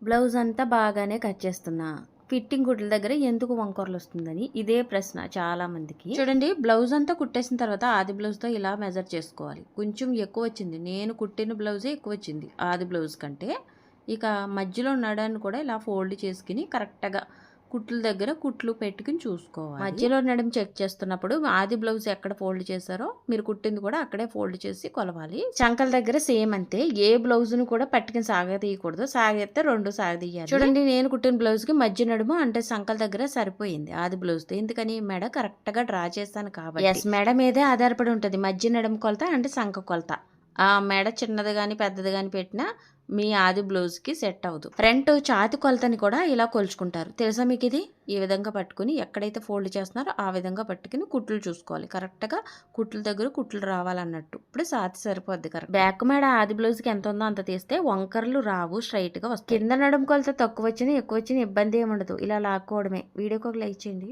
Blouse అంతా బాగానే cut చేస్తున్నా. ఫిట్టింగ్ కుట్ల దగ్గర ఎందుకు వంకర్లు వస్తుందని ఇదే ప్రశ్న చాలా మందికి. చూడండి, బ్లౌజ్ అంతా కుట్టేసిన తర్వాత ఆది బ్లౌజ్తో ఇలా మెజర్ చేసుకోవాలి. కొంచెం ఎక్కువ వచ్చింది, నేను కుట్టిన బ్లౌజే ఎక్కువ వచ్చింది ఆది బ్లౌజ్ కంటే. ఇక మధ్యలో నడాన్ని కూడా ఇలా ఫోల్డ్ చేసుకుని కరెక్ట్గా కుట్ల దగ్గర కుట్లు పెట్టుకుని చూసుకోవాలి. మధ్యలో నడుము చెక్ చేస్తున్నప్పుడు ఆది బ్లౌజ్ ఎక్కడ ఫోల్డ్ చేశారో మీరు కుట్టింది కూడా అక్కడే ఫోల్డ్ చేసి కొలవాలి. చంకల దగ్గర సేమ్ అంతే. ఏ బ్లౌజ్ ను కూడా పట్టుకుని సాగదీయకూడదు, సాగేస్తే రెండు సాగదీయాలి. చూడండి, నేను కుట్టిన బ్లౌజ్ కి మధ్య నడుము అంటే చంకల దగ్గర సరిపోయింది ఆది బ్లౌజ్ తో. ఎందుకని మెడ కరెక్ట్ గా డ్రా చేస్తాను కాబట్టి. మెడ మీదే ఆధారపడి ఉంటుంది మధ్య నడుము కొలత అంటే చంక కొలత. ఆ మెడ చిన్నది కానీ పెద్దది కానీ పెట్టినా మీ ఆది బ్లౌజ్కి సెట్ అవ్వదు. ఫ్రంట్ ఛాతి కొలతని కూడా ఇలా కొలుచుకుంటారు తెలుసా మీకు? ఇది ఈ విధంగా పట్టుకుని ఎక్కడైతే ఫోల్డ్ చేస్తున్నారో ఆ విధంగా పట్టుకుని కుట్లు చూసుకోవాలి. కరెక్ట్గా కుట్ల దగ్గర కుట్లు రావాలన్నట్టు. ఇప్పుడు ఛాతి సరిపోద్ది కరెక్ట్. బ్యాక్ మెడ ఆది బ్లౌజ్కి ఎంత ఉందో అంత తీస్తే వంకర్లు రావు, స్ట్రైట్గా వస్తాయి. కింద నడుము కొలత తక్కువ వచ్చినా ఎక్కువ వచ్చినా ఇబ్బంది ఏమి ఉండదు. ఇలా లాక్కోవడమే. వీడియోకి ఒక లైక్ చేయండి.